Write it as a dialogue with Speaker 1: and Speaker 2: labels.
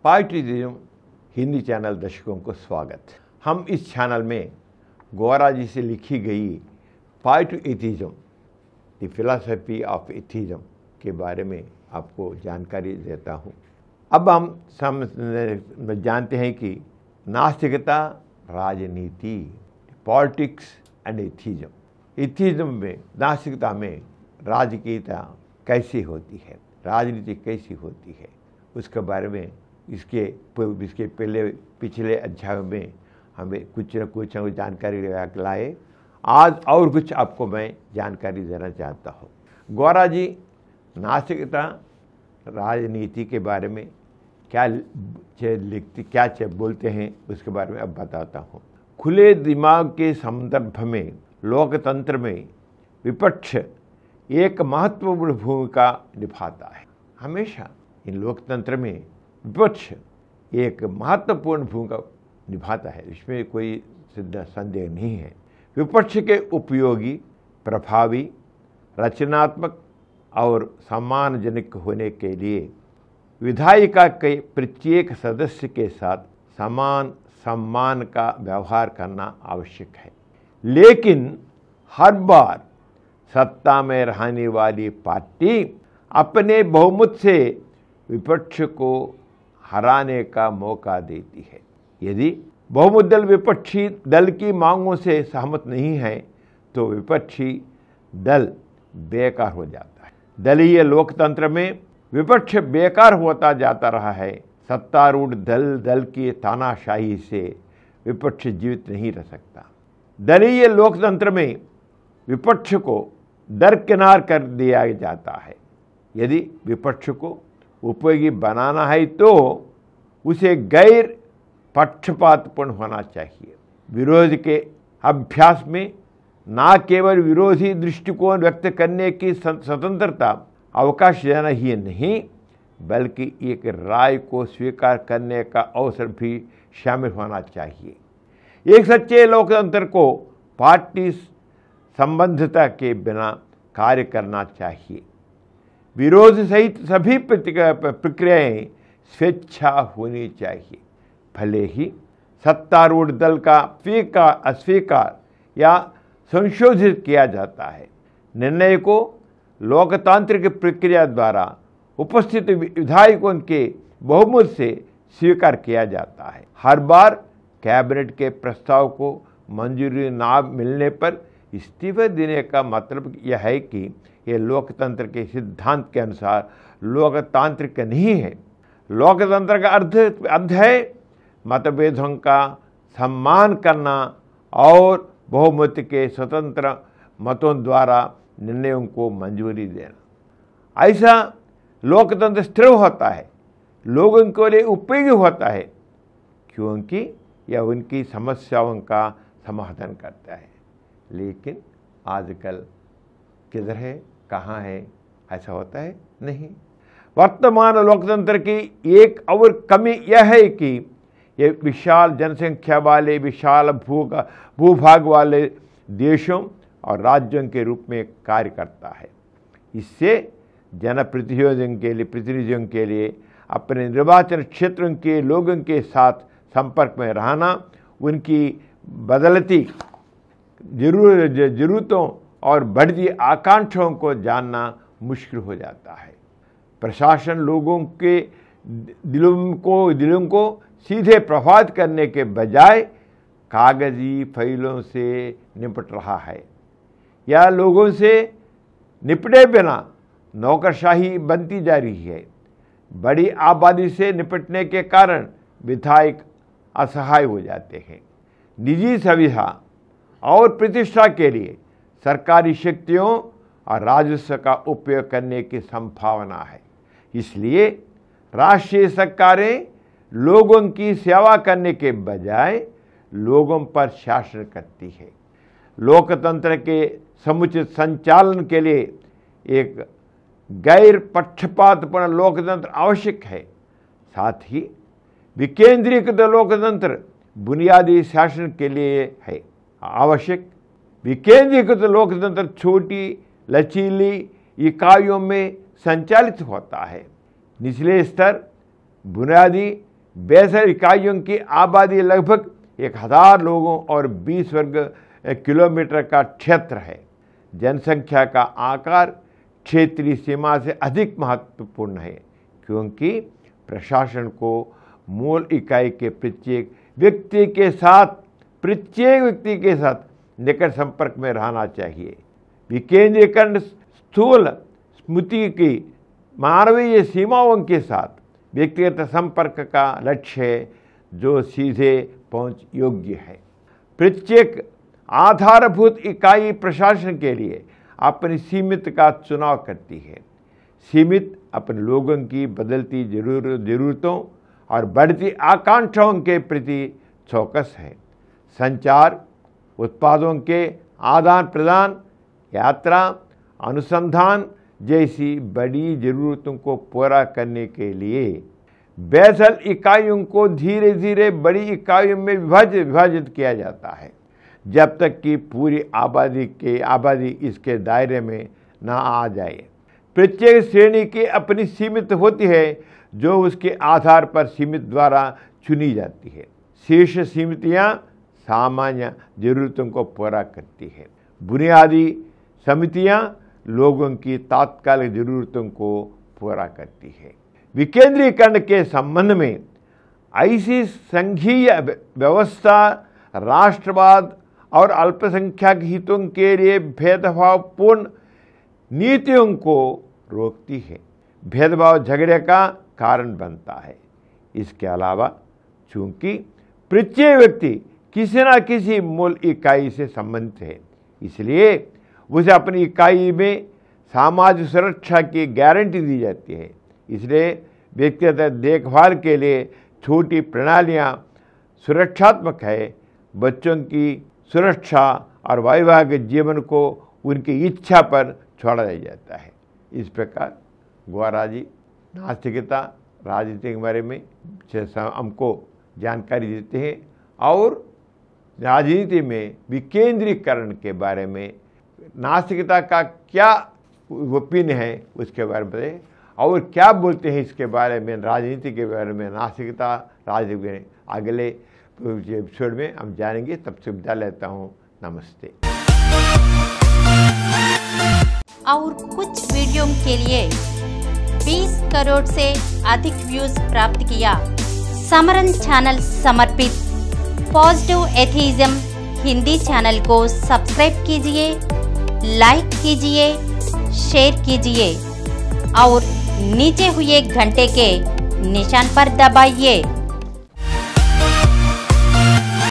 Speaker 1: पार्टीजम Hindi channel दर्शकों को स्वागत। हम इस चैनल में गोरा जी से लिखी गई party atheism the philosophy of atheism के बारे में आपको जानकारी देता हूँ। अब हम जानते हैं कि नास्तिकता, राजनीति, पॉलिटिक्स एंड एथिज्म में, नास्तिकता में राजकीयता कैसी होती है, राजनीति कैसी होती है, उसके बारे में इसके पिछले अध्याय में हमें कुछ न कुछ जानकारी लाए। आज और कुछ आपको मैं जानकारी देना चाहता हूँ। गोरा जी नास्तिकता, राजनीति के बारे में क्या बोलते हैं उसके बारे में अब बताता हूँ। खुले दिमाग के संदर्भ में लोकतंत्र में विपक्ष एक महत्वपूर्ण भूमिका निभाता है। हमेशा इन लोकतंत्र में विपक्ष एक महत्वपूर्ण भूमिका निभाता है, इसमें कोई संदेह नहीं है। विपक्ष के उपयोगी, प्रभावी, रचनात्मक और सम्मानजनक होने के लिए विधायिका के प्रत्येक सदस्य के साथ समान सम्मान का व्यवहार करना आवश्यक है। लेकिन हर बार सत्ता में रहने वाली पार्टी अपने बहुमत से विपक्ष को हराने का मौका देती है। यदि बहुमत दल विपक्षी दल की मांगों से सहमत नहीं है तो विपक्षी दल बेकार हो जाता है। दलीय लोकतंत्र में विपक्ष बेकार होता जाता रहा है। सत्तारूढ़ दल की तानाशाही से विपक्ष जीवित नहीं रह सकता। दलीय लोकतंत्र में विपक्ष को दरकिनार कर दिया जाता है। यदि विपक्ष को उपयोगी बनाना है तो उसे गैर पक्षपातपूर्ण होना चाहिए। विरोध के अभ्यास में न केवल विरोधी दृष्टिकोण व्यक्त करने की स्वतंत्रता अवकाश देना ही नहीं, बल्कि एक राय को स्वीकार करने का अवसर भी शामिल होना चाहिए। एक सच्चे लोकतंत्र को पार्टी संबद्धता के बिना कार्य करना चाहिए। विरोध सहित सभी प्रक्रियाएं स्वेच्छा होनी चाहिए। भले ही सत्तारूढ़ दल का अस्वीकार या संशोधित किया जाता है, निर्णय को लोकतांत्रिक प्रक्रिया द्वारा उपस्थित विधायकों के बहुमत से स्वीकार किया जाता है। हर बार कैबिनेट के प्रस्ताव को मंजूरी ना मिलने पर इस्तीफा देने का मतलब यह है कि यह लोकतंत्र के सिद्धांत के अनुसार लोकतांत्रिक नहीं है। लोकतंत्र का अर्थ है मतभेदों का सम्मान करना और बहुमत के स्वतंत्र मतों द्वारा निर्णयों को मंजूरी देना। ऐसा लोकतंत्र स्थिर होता है, लोगों के लिए उपयोगी होता है, क्योंकि यह उनकी समस्याओं का समाधान करता है। लेकिन आजकल किधर है, कहाँ है, ऐसा होता है नहीं। वर्तमान लोकतंत्र की एक और कमी यह है कि यह विशाल जनसंख्या वाले, विशाल भूभाग वाले देशों और राज्यों के रूप में कार्य करता है। इससे जनप्रतिनिधियों के लिए अपने निर्वाचन क्षेत्रों के लोगों के साथ संपर्क में रहना, उनकी बदलती जरूरतों और बढ़ती आकांक्षाओं को जानना मुश्किल हो जाता है। प्रशासन लोगों के दिलों को सीधे प्रभावित करने के बजाय कागजी फाइलों से निपट रहा है या लोगों से निपटे बिना नौकरशाही बनती जा रही है। बड़ी आबादी से निपटने के कारण विधायक असहाय हो जाते हैं। निजी सुविधा और प्रतिष्ठा के लिए सरकारी शक्तियों और राजस्व का उपयोग करने की संभावना है। इसलिए राष्ट्रीय सरकारें लोगों की सेवा करने के बजाय लोगों पर शासन करती है। लोकतंत्र के समुचित संचालन के लिए एक गैर पक्षपातपूर्ण लोकतंत्र आवश्यक है। साथ ही विकेंद्रीकृत लोकतंत्र बुनियादी शासन के लिए है आवश्यक। विकेंद्रीकृत लोकतंत्र छोटी लचीली इकाइयों में संचालित होता है। निचले स्तर बुनियादी बेसल इकाइयों की आबादी लगभग 1000 लोगों और 20 वर्ग किलोमीटर का क्षेत्र है। जनसंख्या का आकार क्षेत्रीय सीमा से अधिक महत्वपूर्ण है, क्योंकि प्रशासन को मूल इकाई के प्रत्येक व्यक्ति के साथ निकट संपर्क में रहना चाहिए। विकेंद्रीकरण स्थूल स्मृति की मानवीय सीमाओं के साथ व्यक्तिगत संपर्क का लक्ष्य है, जो सीधे पहुंच योग्य है। प्रत्येक आधारभूत इकाई प्रशासन के लिए अपनी सीमित का चुनाव करती है। सीमित अपने लोगों की बदलती जरूरतों और बढ़ती आकांक्षाओं के प्रति चौकस है। संचार, उत्पादों के आदान प्रदान, यात्रा, अनुसंधान जैसी बड़ी जरूरतों को पूरा करने के लिए बेसल इकाइयों को धीरे धीरे बड़ी इकाइयों में विभाजित किया जाता है, जब तक कि पूरी आबादी इसके दायरे में न आ जाए। प्रत्येक श्रेणी की अपनी सीमित होती है, जो उसके आधार पर सीमित द्वारा चुनी जाती है। शीर्ष समितियां सामान्य जरूरतों को पूरा करती है। बुनियादी समितियां लोगों की तात्कालिक जरूरतों को पूरा करती है। विकेंद्रीकरण के संबंध में ऐसी संघीय व्यवस्था राष्ट्रवाद और अल्पसंख्यक हितों के लिए भेदभावपूर्ण नीतियों को रोकती है। भेदभाव झगड़े का कारण बनता है। इसके अलावा चूंकि प्रत्येक व्यक्ति किसी न किसी मूल इकाई से संबंधित है, इसलिए उसे अपनी इकाई में सामाजिक सुरक्षा की गारंटी दी जाती है। इसलिए व्यक्तिगत देखभाल के लिए छोटी प्रणालियां सुरक्षात्मक है। बच्चों की सुरक्षा और वैवाहिक जीवन को उनकी इच्छा पर छोड़ा जाता है। इस प्रकार गोरा जी नास्तिकता राजनीति के बारे में हमको जानकारी देते हैं और राजनीति में विकेंद्रीकरण के बारे में नास्तिकता का क्या ओपिनियन है उसके बारे में और क्या बोलते हैं इसके बारे में, राजनीति के बारे में, नास्तिकता राजनीति में अगले एपिसोड में हम जानेंगे। तब से विदा लेता हूँ। नमस्ते।
Speaker 2: और कुछ वीडियो के लिए 20 करोड़ से अधिक व्यूज प्राप्त किया। समरन चैनल समर्पित पॉजिटिव एथीज्म हिंदी चैनल को सब्सक्राइब कीजिए, लाइक कीजिए, शेयर कीजिए और नीचे हुए घंटे के निशान पर दबाइए।